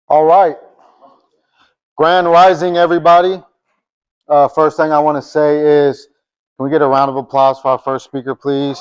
All right. Grand Rising, everybody. First thing I want to say is, can we get a round of applause for our first speaker, please?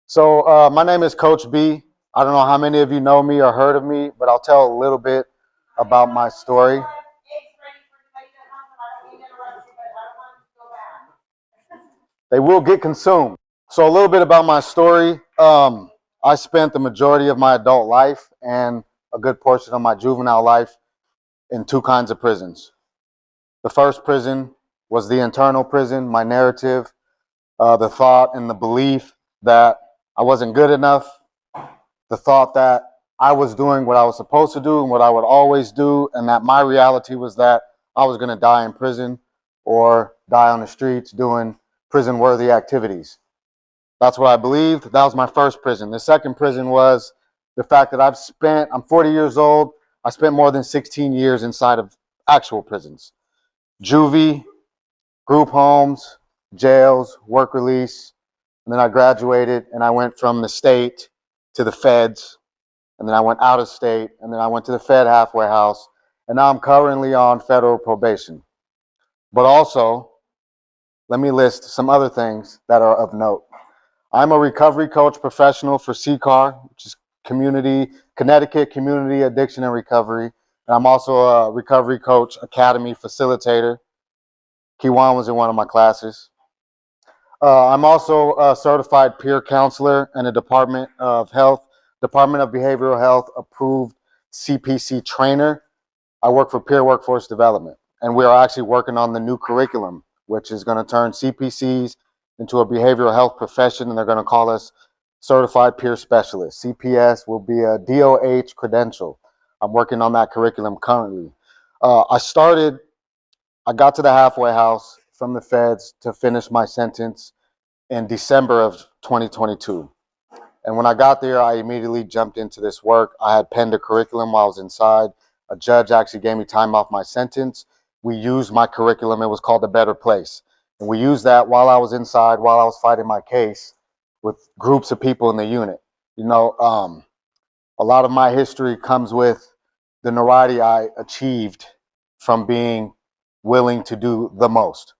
So, my name is Coach B. I don't know how many of you know me or heard of me, but I'll tell a little bit about my story. They will get consumed. So, a little bit about my story. I spent the majority of my adult life and a good portion of my juvenile life in two kinds of prisons. The first prison was the internal prison, my narrative, the thought and the belief that I wasn't good enough, the thought that I was doing what I was supposed to do and what I would always do, and that my reality was that I was going to die in prison or die on the streets doing prison-worthy activities. That's what I believed. That was my first prison. The second prison was the fact that I'm 40 years old. I spent more than 16 years inside of actual prisons. Juvie, group homes, jails, work release. And then I graduated and I went from the state to the feds. And then I went out of state. And then I went to the Fed halfway house. And now I'm currently on federal probation. But also, let me list some other things that are of note. I'm a recovery coach professional for CCAR, which is Connecticut Community Addiction and Recovery. And I'm also a recovery coach academy facilitator. Kiwan was in one of my classes. I'm also a certified peer counselor and a Department of Behavioral Health approved CPC trainer. I work for Peer Workforce Development, and we are actually working on the new curriculum, which is going to turn CPCs into a behavioral health profession, and they're going to call us Certified Peer Specialists. CPS will be a DOH credential. I'm working on that curriculum currently. I got to the halfway house from the feds to finish my sentence in December of 2022. And when I got there, I immediately jumped into this work. I had penned a curriculum while I was inside. A judge actually gave me time off my sentence. We used my curriculum. It was called A Better Place. And we used that while I was inside, while I was fighting my case with groups of people in the unit. A lot of my history comes with the notoriety I achieved from being willing to do the most,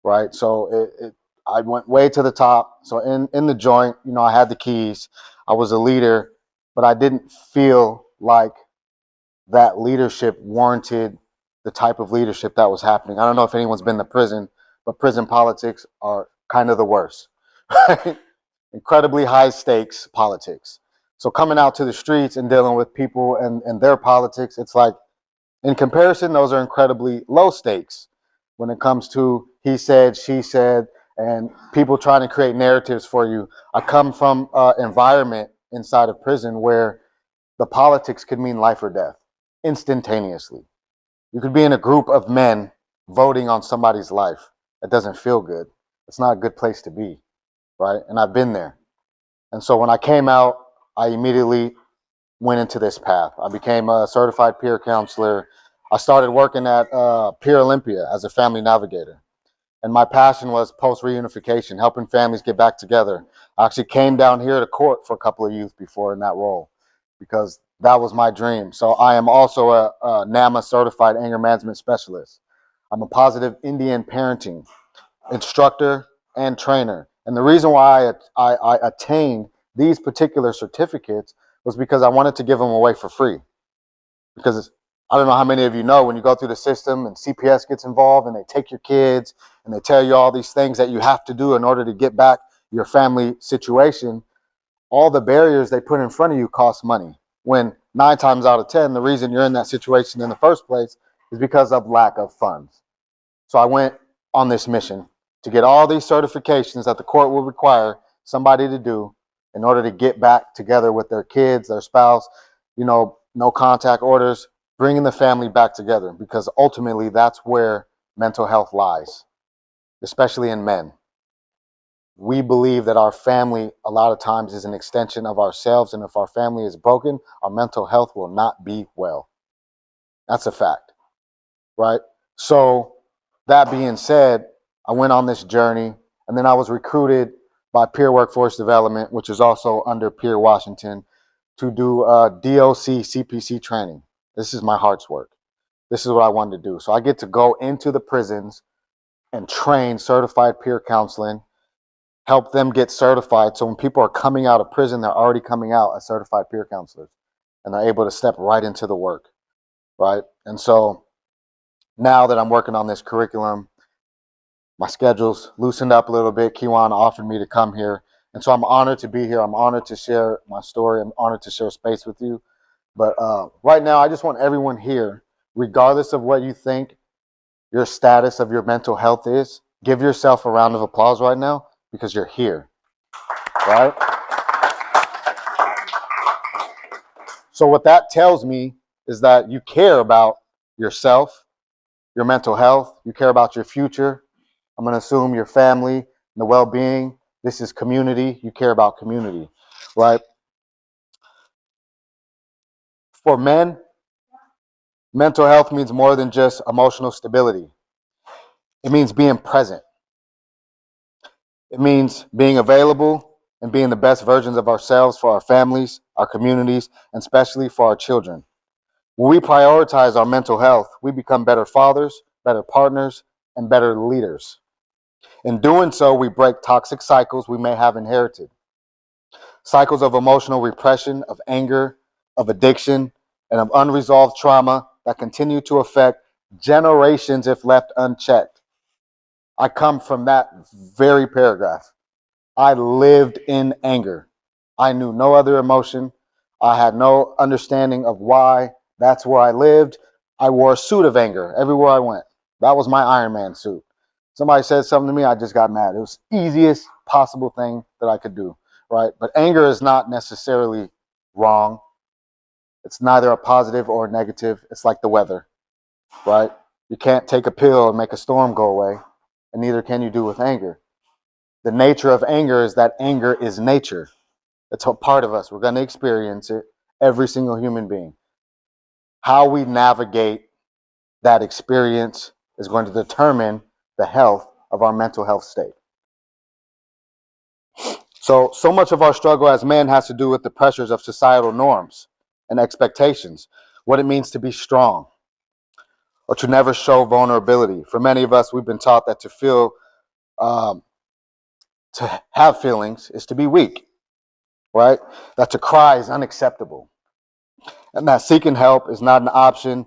right? So I went way to the top. So in the joint, I had the keys. I was a leader, but I didn't feel like that leadership warranted the type of leadership that was happening. I don't know if anyone's been to prison, but prison politics are kind of the worst, right? Incredibly high stakes politics. So coming out to the streets and dealing with people and their politics, it's like, in comparison, those are incredibly low stakes when it comes to he said, she said, and people trying to create narratives for you. I come from an environment inside of prison where the politics could mean life or death instantaneously. You could be in a group of men voting on somebody's life. It doesn't feel good. It's not a good place to be, right? And I've been there. And so when I came out, I immediately went into this path. I became a certified peer counselor. I started working at Peer Olympia as a family navigator. And my passion was post-reunification, helping families get back together. I actually came down here to court for a couple of youth before in that role because that was my dream. So I am also a NAMA certified anger management specialist. I'm a positive Indian parenting instructor and trainer. And the reason why I attained these particular certificates was because I wanted to give them away for free. Because I don't know how many of you know, when you go through the system and CPS gets involved and they take your kids and they tell you all these things that you have to do in order to get back your family situation, all the barriers they put in front of you cost money. When 9 times out of 10, the reason you're in that situation in the first place is because of lack of funds. So I went on this mission to get all these certifications that the court will require somebody to do in order to get back together with their kids, their spouse, no contact orders, bringing the family back together, because ultimately that's where mental health lies, especially in men. We believe that our family a lot of times is an extension of ourselves, and if our family is broken, our mental health will not be well. That's a fact, right? So that being said, I went on this journey, and then I was recruited by Peer Workforce Development, which is also under Peer Washington, to do DOC CPC training. This is my heart's work. This is what I wanted to do. So I get to go into the prisons and train certified peer counseling, help them get certified. So when people are coming out of prison, they're already coming out as certified peer counselors, and they're able to step right into the work, right? And so now that I'm working on this curriculum, my schedule's loosened up a little bit. Kiwan offered me to come here. And so I'm honored to be here. I'm honored to share my story. I'm honored to share space with you. But right now, I just want everyone here, regardless of what you think your status of your mental health is, give yourself a round of applause right now because you're here, right? So what that tells me is that you care about yourself, your mental health, you care about your future. I'm going to assume your family and the well-being. This is community. You care about community, right? For men, mental health means more than just emotional stability. It means being present. It means being available and being the best versions of ourselves for our families, our communities, and especially for our children. When we prioritize our mental health, we become better fathers, better partners, and better leaders. In doing so, we break toxic cycles we may have inherited. Cycles of emotional repression, of anger, of addiction, and of unresolved trauma that continue to affect generations if left unchecked. I come from that very paragraph. I lived in anger. I knew no other emotion. I had no understanding of why that's where I lived. I wore a suit of anger everywhere I went. That was my Iron Man suit. Somebody said something to me, I just got mad. It was the easiest possible thing that I could do, right? But anger is not necessarily wrong. It's neither a positive or a negative. It's like the weather, right? You can't take a pill and make a storm go away, and neither can you do with anger. The nature of anger is that anger is nature. It's a part of us. We're going to experience it, every single human being. How we navigate that experience is going to determine the health of our mental health state. So much of our struggle as men has to do with the pressures of societal norms and expectations, what it means to be strong or to never show vulnerability. For many of us, we've been taught that um, to have feelings is to be weak, right? That to cry is unacceptable. And that seeking help is not an option,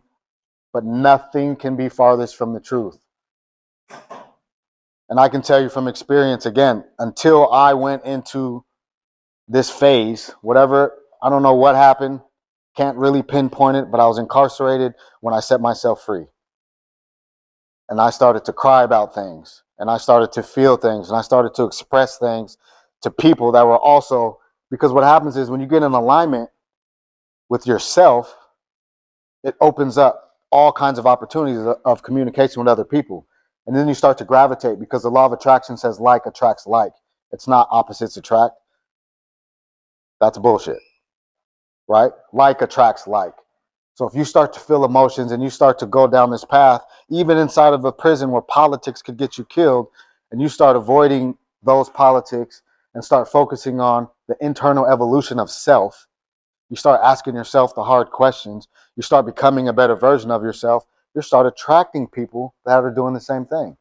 but nothing can be farthest from the truth. And I can tell you from experience, again, until I went into this phase, whatever, I don't know what happened, can't really pinpoint it, but I was incarcerated when I set myself free. And I started to cry about things, and I started to feel things, and I started to express things to people that were also, because what happens is when you get in alignment with yourself, it opens up all kinds of opportunities of communication with other people. And then you start to gravitate because the law of attraction says like attracts like. It's not opposites attract. That's bullshit, right? Like attracts like. So if you start to feel emotions and you start to go down this path, even inside of a prison where politics could get you killed, and you start avoiding those politics and start focusing on the internal evolution of self, you start asking yourself the hard questions, you start becoming a better version of yourself, you start attracting people that are doing the same thing.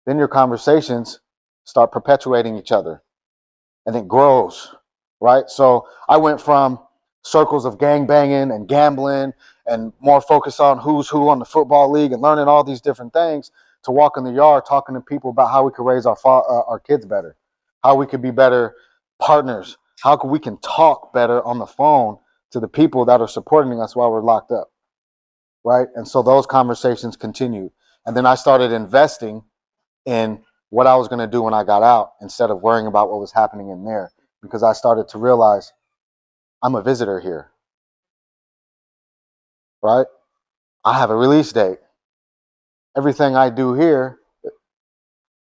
Then your conversations start perpetuating each other, and it grows, right? So I went from circles of gang banging and gambling and more focus on who's who on the football league and learning all these different things to walk in the yard talking to people about how we could raise our kids better, how we could be better partners, how we can talk better on the phone to the people that are supporting us while we're locked up, right? And so those conversations continued. And then I started investing in what I was going to do when I got out instead of worrying about what was happening in there, because I started to realize I'm a visitor here, right? I have a release date. Everything I do here,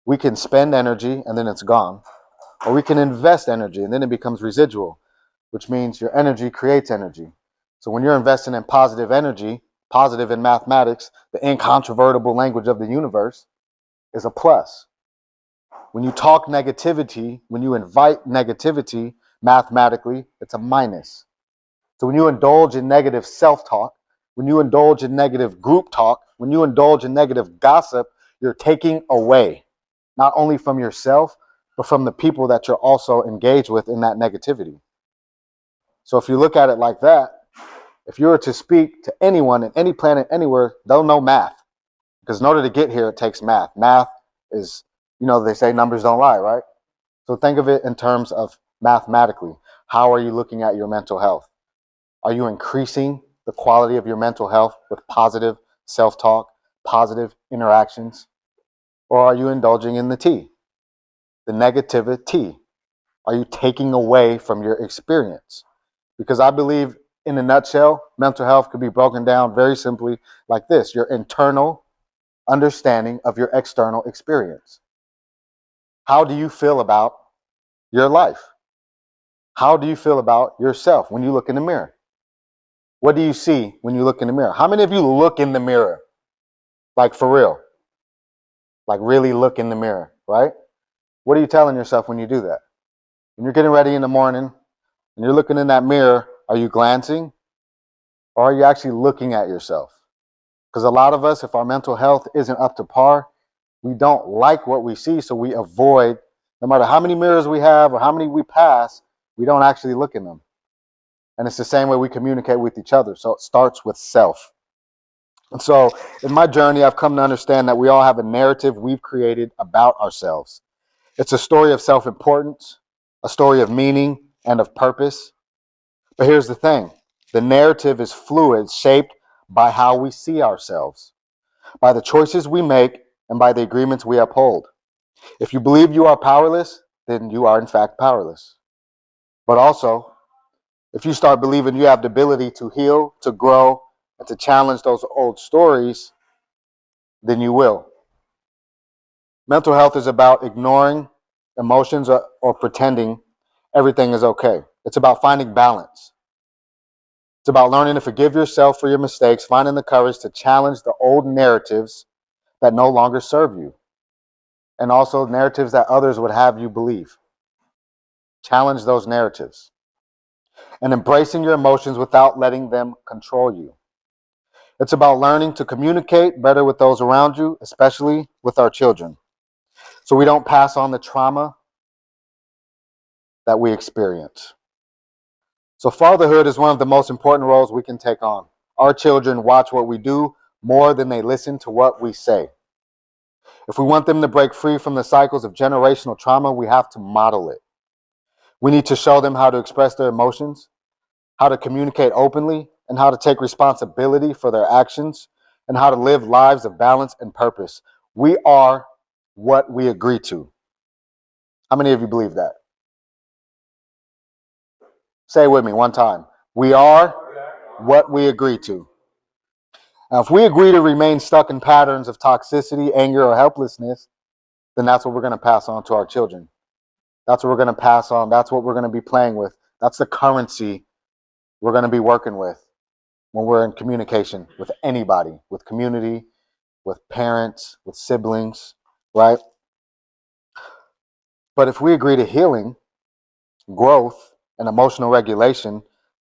we can spend energy and then it's gone, or we can invest energy and then it becomes residual, which means your energy creates energy. So when you're investing in positive energy, positive in mathematics, the incontrovertible language of the universe, is a plus. When you talk negativity, when you invite negativity, mathematically, it's a minus. So when you indulge in negative self-talk, when you indulge in negative group talk, when you indulge in negative gossip, you're taking away not only from yourself, but from the people that you're also engaged with in that negativity. So if you look at it like that, if you were to speak to anyone in any planet, anywhere, they'll know math. Because in order to get here, it takes math. Math is, they say numbers don't lie, right? So think of it in terms of mathematically. How are you looking at your mental health? Are you increasing the quality of your mental health with positive self-talk, positive interactions? Or are you indulging in the T, the negativity? Are you taking away from your experience? Because I believe, in a nutshell, mental health could be broken down very simply like this: your internal understanding of your external experience. How do you feel about your life? How do you feel about yourself when you look in the mirror? What do you see when you look in the mirror? How many of you look in the mirror? Like for real? Like really look in the mirror, right? What are you telling yourself when you do that? When you're getting ready in the morning and you're looking in that mirror, are you glancing or are you actually looking at yourself? Because a lot of us, if our mental health isn't up to par, we don't like what we see, so we avoid, no matter how many mirrors we have or how many we pass, we don't actually look in them. And it's the same way we communicate with each other. So it starts with self. And so in my journey, I've come to understand that we all have a narrative we've created about ourselves. It's a story of self-importance, a story of meaning and of purpose. But here's the thing. The narrative is fluid, shaped by how we see ourselves, by the choices we make, and by the agreements we uphold. If you believe you are powerless, then you are in fact powerless. But also, if you start believing you have the ability to heal, to grow, and to challenge those old stories, then you will. Mental health is about ignoring emotions or pretending everything is okay. It's about finding balance. It's about learning to forgive yourself for your mistakes, finding the courage to challenge the old narratives that no longer serve you, and also narratives that others would have you believe. Challenge those narratives. And embracing your emotions without letting them control you. It's about learning to communicate better with those around you, especially with our children, so we don't pass on the trauma that we experience. So fatherhood is one of the most important roles we can take on. Our children watch what we do more than they listen to what we say. If we want them to break free from the cycles of generational trauma, we have to model it. We need to show them how to express their emotions, how to communicate openly, and how to take responsibility for their actions, and how to live lives of balance and purpose. We are what we agree to. How many of you believe that? Say it with me one time. We are what we agree to. Now, if we agree to remain stuck in patterns of toxicity, anger, or helplessness, then that's what we're going to pass on to our children. That's what we're going to pass on. That's what we're going to be playing with. That's the currency we're going to be working with when we're in communication with anybody, with community, with parents, with siblings, right? But if we agree to healing, growth, and emotional regulation,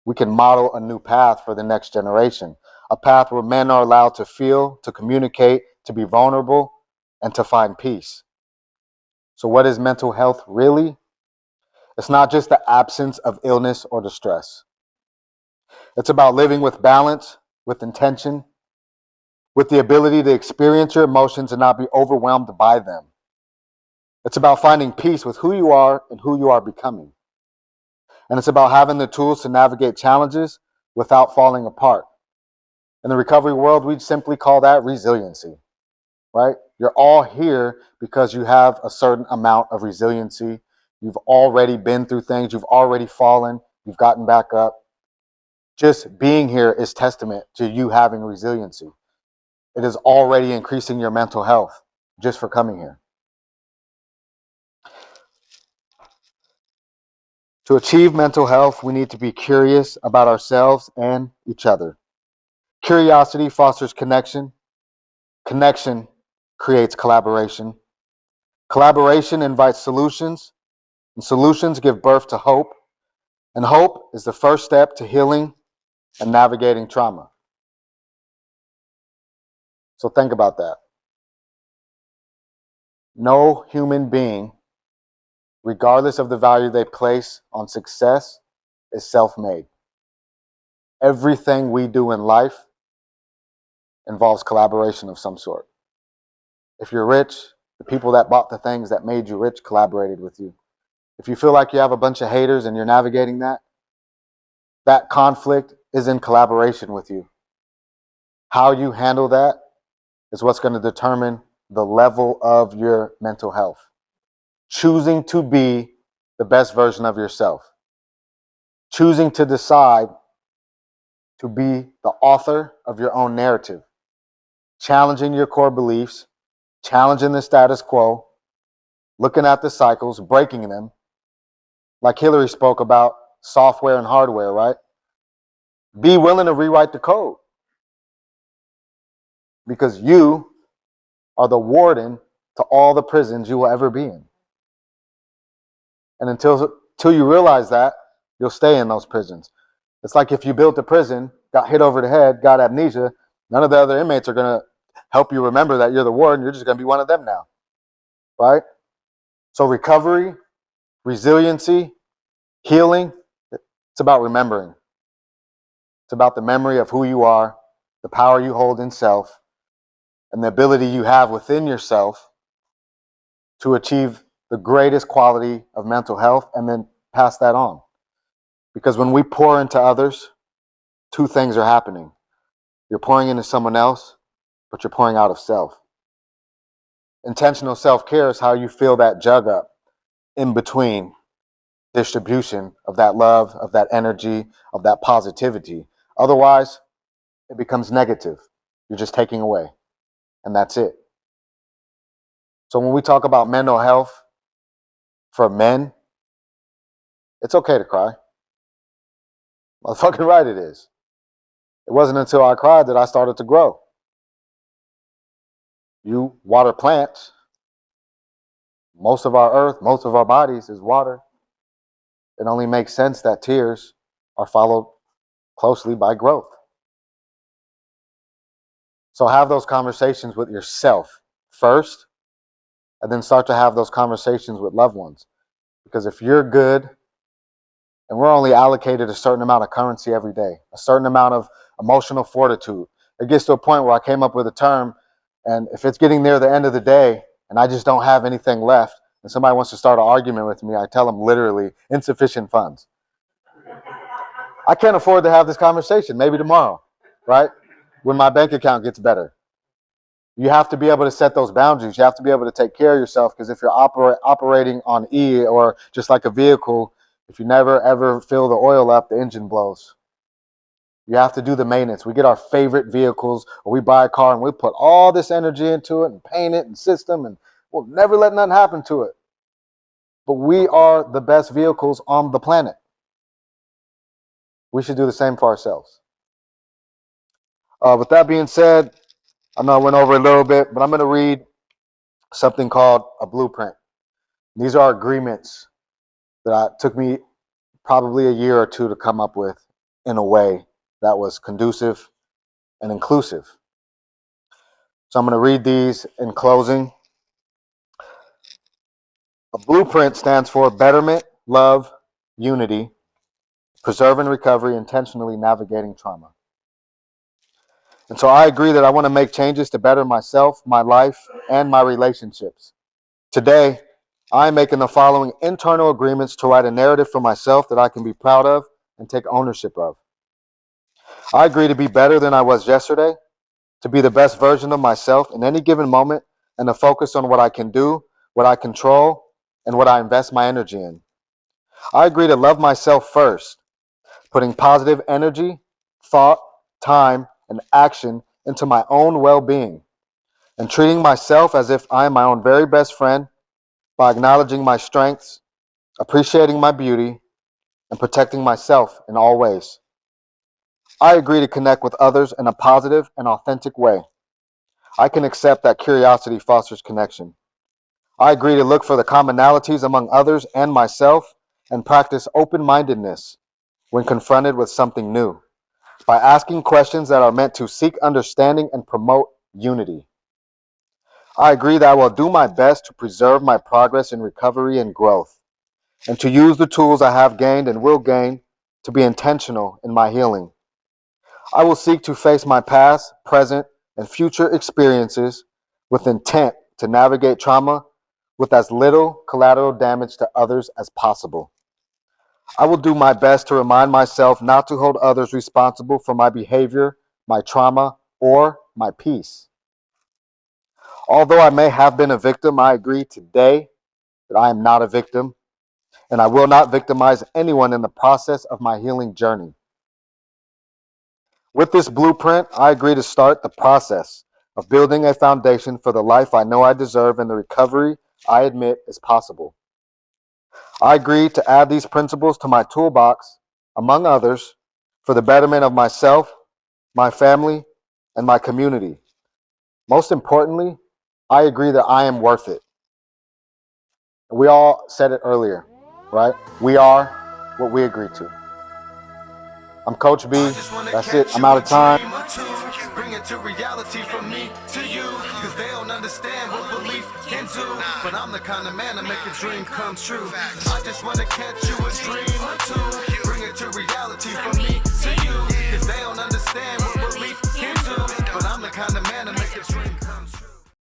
we can model a new path for the next generation. A path where men are allowed to feel, to communicate, to be vulnerable, and to find peace. So what is mental health really? It's not just the absence of illness or distress. It's about living with balance, with intention, with the ability to experience your emotions and not be overwhelmed by them. It's about finding peace with who you are and who you are becoming. And it's about having the tools to navigate challenges without falling apart. In the recovery world, we'd simply call that resiliency, right? You're all here because you have a certain amount of resiliency. You've already been through things. You've already fallen. You've gotten back up. Just being here is testament to you having resiliency. It is already increasing your mental health just for coming here. To achieve mental health, we need to be curious about ourselves and each other. Curiosity fosters connection. Connection creates collaboration. Collaboration invites solutions, and solutions give birth to hope. And hope is the first step to healing and navigating trauma. So think about that. No human being, regardless of the value they place on success, is self-made. Everything we do in life involves collaboration of some sort. If you're rich, the people that bought the things that made you rich collaborated with you. If you feel like you have a bunch of haters and you're navigating that, that conflict is in collaboration with you. How you handle that is what's going to determine the level of your mental health. Choosing to be the best version of yourself. Choosing to decide to be the author of your own narrative. Challenging your core beliefs, challenging the status quo, looking at the cycles, breaking them. Like Hillary spoke about software and hardware, right? Be willing to rewrite the code. Because you are the warden to all the prisons you will ever be in. And until you realize that, you'll stay in those prisons. It's like if you built a prison, got hit over the head, got amnesia, none of the other inmates are going to help you remember that you're the warden. You're just going to be one of them now, right? So recovery, resiliency, healing, it's about remembering. It's about the memory of who you are, the power you hold in self, and the ability you have within yourself to achieve the greatest quality of mental health and then pass that on. Because when we pour into others, two things are happening. You're pouring into someone else, but you're pouring out of self. Intentional self-care is how you fill that jug up in between distribution of that love, of that energy, of that positivity. Otherwise, it becomes negative. You're just taking away, and that's it. So when we talk about mental health for men, it's okay to cry. Motherfucking right it is. It wasn't until I cried that I started to grow. You water plants. Most of our earth, most of our bodies is water. It only makes sense that tears are followed closely by growth. So have those conversations with yourself first, and then start to have those conversations with loved ones. Because if you're good, and we're only allocated a certain amount of currency every day, a certain amount of emotional fortitude. It gets to a point where I came up with a term, and if it's getting near the end of the day and I just don't have anything left, and somebody wants to start an argument with me, I tell them literally insufficient funds. I can't afford to have this conversation, maybe tomorrow, right? When my bank account gets better. You have to be able to set those boundaries. You have to be able to take care of yourself, because if you're operating on E, or just like a vehicle, if you never ever fill the oil up, the engine blows. You have to do the maintenance. We get our favorite vehicles, or we buy a car and we put all this energy into it and paint it and system, and we'll never let nothing happen to it. But we are the best vehicles on the planet. We should do the same for ourselves. With that being said, I know I went over a little bit, but I'm going to read something called a blueprint. These are agreements that took me probably a year or two to come up with in a way that was conducive and inclusive. So I'm going to read these in closing. A blueprint stands for betterment, love, unity, preserve and recovery, intentionally navigating trauma. And so I agree that I want to make changes to better myself, my life, and my relationships. Today, I'm making the following internal agreements to write a narrative for myself that I can be proud of and take ownership of. I agree to be better than I was yesterday, to be the best version of myself in any given moment, and to focus on what I can do, what I control, and what I invest my energy in. I agree to love myself first, putting positive energy, thought, time, and action into my own well-being, and treating myself as if I am my own very best friend by acknowledging my strengths, appreciating my beauty, and protecting myself in all ways. I agree to connect with others in a positive and authentic way. I can accept that curiosity fosters connection. I agree to look for the commonalities among others and myself and practice open-mindedness, when confronted with something new, by asking questions that are meant to seek understanding and promote unity. I agree that I will do my best to preserve my progress in recovery and growth, and to use the tools I have gained and will gain to be intentional in my healing. I will seek to face my past, present, and future experiences with intent to navigate trauma with as little collateral damage to others as possible. I will do my best to remind myself not to hold others responsible for my behavior, my trauma, or my peace. Although I may have been a victim, I agree today that I am not a victim, and I will not victimize anyone in the process of my healing journey. With this blueprint, I agree to start the process of building a foundation for the life I know I deserve and the recovery I admit is possible. I agree to add these principles to my toolbox, among others, for the betterment of myself, my family, and my community. Most importantly, I agree that I am worth it. We all said it earlier, right? We are what we agree to. I'm Coach B. That's it. I'm out of time. Bring it to reality from me to you, cause they don't understand what belief can do. But I'm the kind of man to make a dream come true. I just wanna catch you a dream or two. Bring it to reality from me to you, cause they don't understand what belief can do. But I'm the kind of man to make a dream